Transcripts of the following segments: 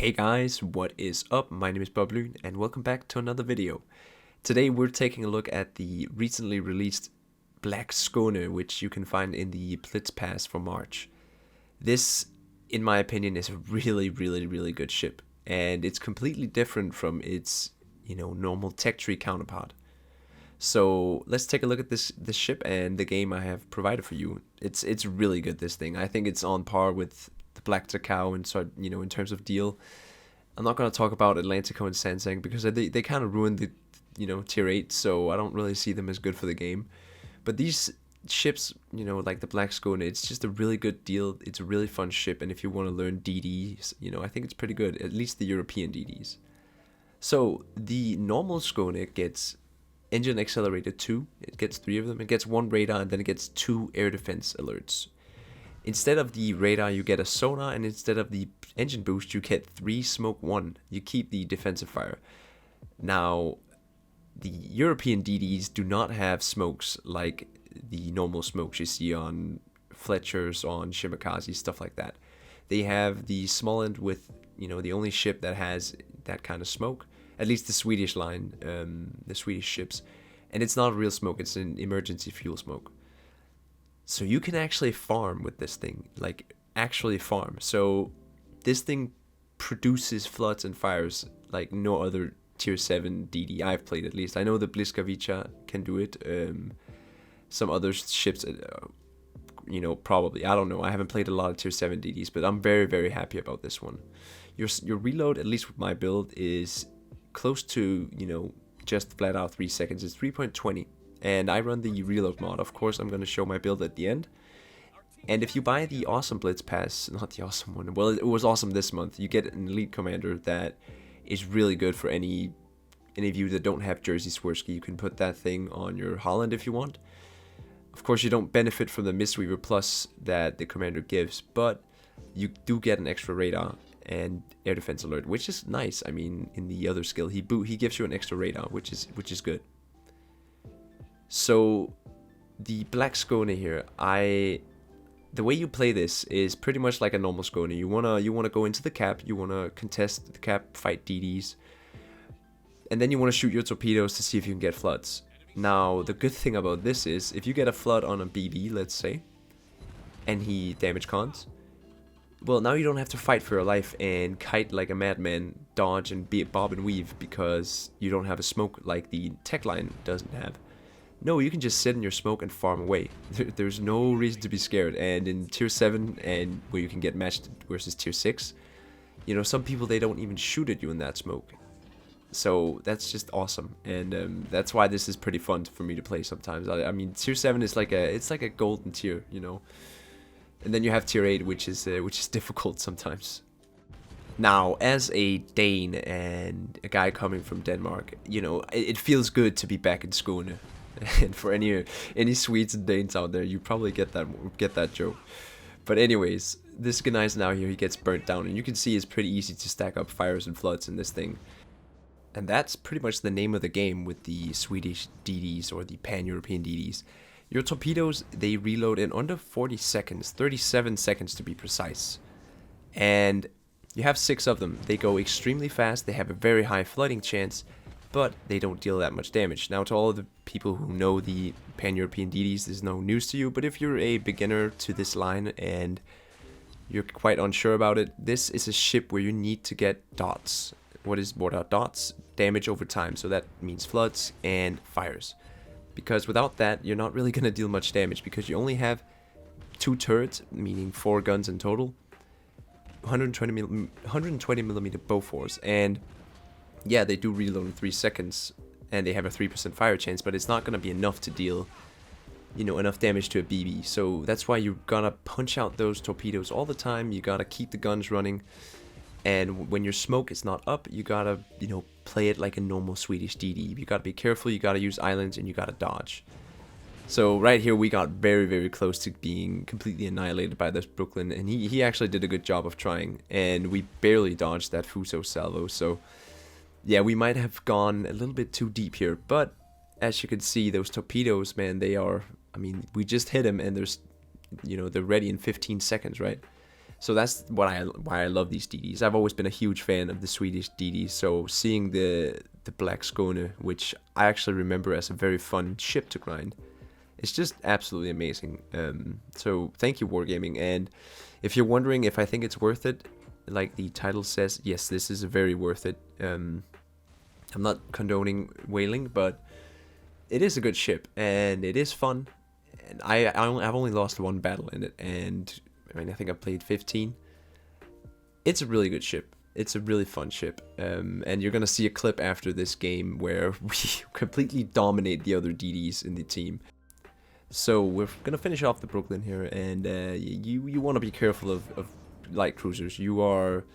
Hey guys, what is up? My name is BobLyn and welcome back to another video. Today we're taking a look at the recently released Black Skåne, which you can find in the Blitz pass for March. This, in my opinion, is a really good ship, and it's completely different from its, normal tech tree counterpart. So let's take a look at this ship and the game I have provided for you. It's really good, this thing. I think it's on par with the Black Skåne and so in terms of deal. I'm not gonna talk about Atlantico and Sansang because they kind of ruined the tier 8, so I don't really see them as good for the game. But these ships, like the Black Skåne, it's just a really good deal. It's a really fun ship, and if you want to learn DDs, I think it's pretty good, at least the European DDs. So the normal Skåne gets engine accelerator 2, it gets 3 of them, it gets 1 radar, and then it gets 2 air defense alerts. Instead of the radar, you get a sonar, and instead of the engine boost, you get 3 smoke 1. You keep the defensive fire. Now, the European DDs do not have smokes like the normal smokes you see on Fletchers, on Shimakaze, stuff like that. They have the small end with, the only ship that has that kind of smoke, at least the Swedish line, the Swedish ships. And it's not real smoke, it's an emergency fuel smoke. So you can actually farm with this thing, like actually farm. So this thing produces floods and fires like no other tier 7 DD I've played, at least. I know the Bliskavica can do it. Some other ships, probably. I don't know. I haven't played a lot of tier 7 DDs, but I'm very happy about this one. Your reload, at least with my build, is close to, just flat out 3 seconds. It's 3.20. And I run the reload mod. Of course, I'm going to show my build at the end. And if you buy the awesome Blitz pass, not the awesome one, well, it was awesome this month, you get an elite commander that is really good for any of you that don't have Jersey Swirsky. You can put that thing on your Holland if you want. Of course, you don't benefit from the Mistweaver Plus that the commander gives, but you do get an extra radar and air defense alert, which is nice. I mean, in the other skill, he gives you an extra radar, which is good. So the Black Skåne here, the way you play this is pretty much like a normal Skåne. You wanna go into the cap, you wanna contest the cap, fight DDs, and then you wanna shoot your torpedoes to see if you can get floods. Now the good thing about this is if you get a flood on a BB, let's say, and he damage cons, well, now you don't have to fight for your life and kite like a madman, dodge and bob and weave because you don't have a smoke like the tech line doesn't have. No, you can just sit in your smoke and farm away. There's no reason to be scared. And in tier 7, and where you can get matched versus tier 6, some people, they don't even shoot at you in that smoke. So that's just awesome, and that's why this is pretty fun for me to play sometimes. I mean, tier 7 is like a golden tier, and then you have tier 8, which is difficult sometimes. Now, as a Dane and a guy coming from Denmark, it feels good to be back in Skåne. And for any Swedes and Danes out there, you probably get that joke. But anyways, this guy is now here, he gets burnt down, and you can see it's pretty easy to stack up fires and floods in this thing. And that's pretty much the name of the game with the Swedish DDs or the pan-European DDs. Your torpedoes, they reload in under 40 seconds, 37 seconds to be precise. And you have 6 of them. They go extremely fast, they have a very high flooding chance, but they don't deal that much damage. Now, to all of the people who know the pan-European DDs, this is no news to you, but if you're a beginner to this line and you're quite unsure about it, this is a ship where you need to get dots. What are dots? Damage over time, so that means floods and fires. Because without that, you're not really going to deal much damage, because you only have 2 turrets, meaning 4 guns in total, 120 millimeter Bofors, and yeah, they do reload in 3 seconds, and they have a 3% fire chance, but it's not going to be enough to deal, enough damage to a BB. So that's why you gotta punch out those torpedoes all the time. You gotta keep the guns running, and when your smoke is not up, you gotta, play it like a normal Swedish DD. You gotta be careful, you gotta use islands, and you gotta dodge. So right here, we got very close to being completely annihilated by this BobLyn, and he actually did a good job of trying, and we barely dodged that Fuso salvo, so yeah, we might have gone a little bit too deep here, but as you can see, those torpedoes, man, they are, we just hit them, and there's, they're ready in 15 seconds, right? So that's why I love these DDs. I've always been a huge fan of the Swedish DDs, so seeing the Black Skåne, which I actually remember as a very fun ship to grind, it's just absolutely amazing. So thank you, Wargaming. And if you're wondering if I think it's worth it, like the title says, yes, this is very worth it. I'm not condoning whaling, but it is a good ship and it is fun. And I've only lost one battle in it, and I mean, I think I played 15. It's a really good ship. It's a really fun ship. And you're going to see a clip after this game where we completely dominate the other DDs in the team. So we're going to finish off the BobLyn here. And you want to be careful of light cruisers. You are,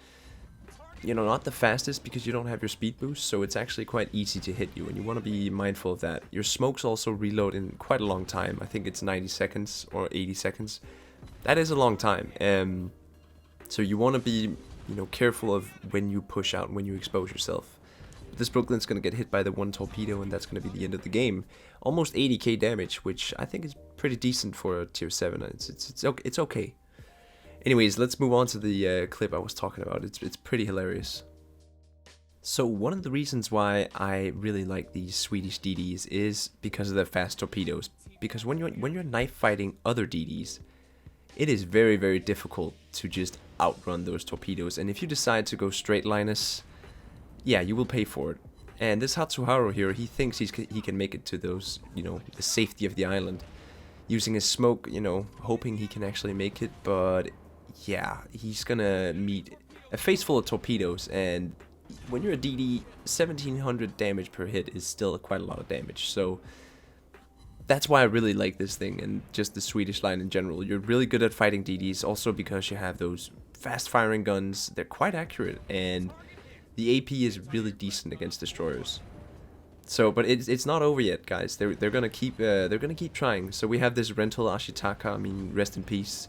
not the fastest because you don't have your speed boost. So it's actually quite easy to hit you. And you want to be mindful of that. Your smokes also reload in quite a long time. I think it's 90 seconds or 80 seconds. That is a long time, so you want to be, careful of when you push out, when you expose yourself. This BobLyn's going to get hit by the one torpedo, and that's going to be the end of the game. Almost 80k damage, which I think is pretty decent for a tier 7. It's okay. Anyways, let's move on to the clip I was talking about. It's pretty hilarious. So one of the reasons why I really like these Swedish DDs is because of the fast torpedoes. Because when you're knife fighting other DDs, it is very, very difficult to just outrun those torpedoes. And if you decide to go straight Linus, yeah, you will pay for it. And this Hatsuharu here, he thinks he can make it to those, the safety of the island, using his smoke, hoping he can actually make it. But yeah, he's gonna meet a face full of torpedoes. And when you're a DD, 1700 damage per hit is still quite a lot of damage. So that's why I really like this thing, and just the Swedish line in general. You're really good at fighting DDs, also because you have those fast-firing guns. They're quite accurate, and the AP is really decent against destroyers. So, but it's not over yet, guys. They're gonna keep trying. So we have this rental Ashitaka. I mean, rest in peace.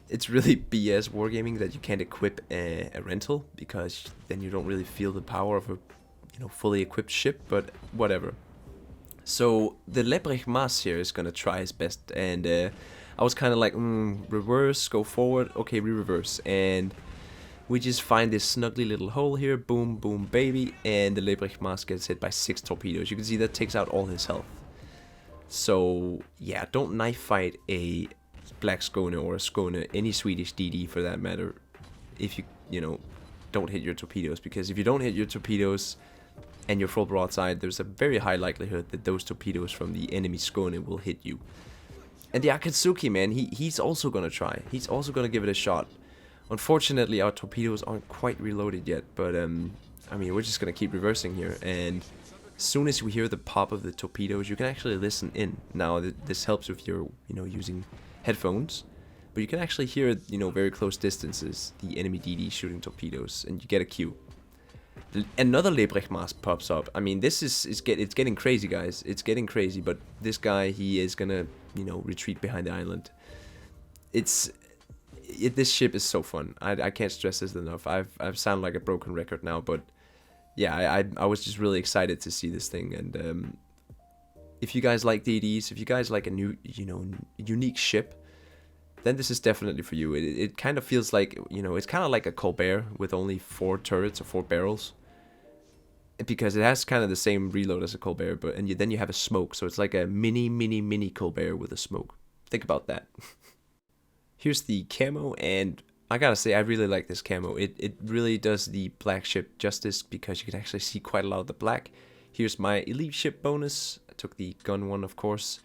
It's really BS Wargaming that you can't equip a rental, because then you don't really feel the power of a fully equipped ship. But whatever. So the Lebrecht Mas here is gonna try his best, and I was kind of like, reverse, go forward, okay, we reverse, and we just find this snuggly little hole here, boom, boom, baby, and the Lebrecht Mas gets hit by 6 torpedoes. You can see that takes out all his health. So yeah, don't knife fight a Black Skåne or a Skåne, any Swedish DD for that matter, if you don't hit your torpedoes, because if you don't hit your torpedoes and your full broadside, there's a very high likelihood that those torpedoes from the enemy Skåne will hit you. And the Akatsuki, man, he's also gonna try. He's also gonna give it a shot. Unfortunately, our torpedoes aren't quite reloaded yet, but I mean, we're just gonna keep reversing here. And as soon as we hear the pop of the torpedoes, you can actually listen in. Now, this helps if you're, using headphones, but you can actually hear, very close distances, the enemy DD shooting torpedoes, and you get a cue. Another Lebrecht Mas pops up. I mean, this it's getting crazy, guys. It's getting crazy, but this guy, he is gonna, retreat behind the island. This ship is so fun. I can't stress this enough. I've sounded like a broken record now, but yeah, I was just really excited to see this thing. And if you guys like DDs, if you guys like a new, unique ship, then this is definitely for you. It kind of feels like, it's kind of like a Colbert with only 4 turrets or 4 barrels. Because it has kind of the same reload as a Colbert, but then you have a smoke, so it's like a mini Colbert with a smoke. Think about that. Here's the camo, and I gotta say, I really like this camo. It really does the black ship justice, because you can actually see quite a lot of the black. Here's my elite ship bonus. I took the gun one, of course.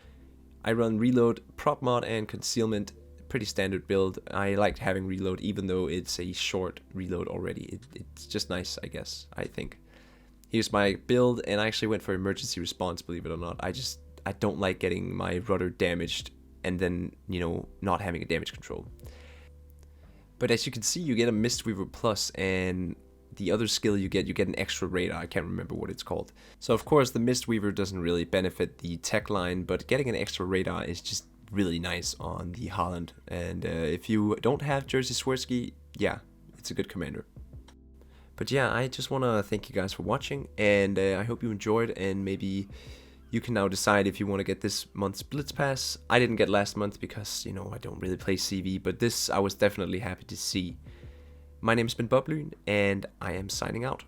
I run reload, prop mod, and concealment. Pretty standard build. I liked having reload, even though it's a short reload already. It's just nice, I guess, I think. Here's my build, and I actually went for emergency response, believe it or not. I don't like getting my rudder damaged and then, not having a damage control. But as you can see, you get a Mistweaver Plus, and the other skill you get an extra radar. I can't remember what it's called. So of course the Mistweaver doesn't really benefit the tech line, but getting an extra radar is just really nice on the Holland. And if you don't have Jerzy Swirsky, yeah, it's a good commander. But yeah, I just want to thank you guys for watching, and I hope you enjoyed, and maybe, You can now decide if you want to get this month's Blitz Pass. I didn't get last month because, you know, I don't really play CV, but this I was definitely happy to see. My name's been BobLyn, and I am signing out.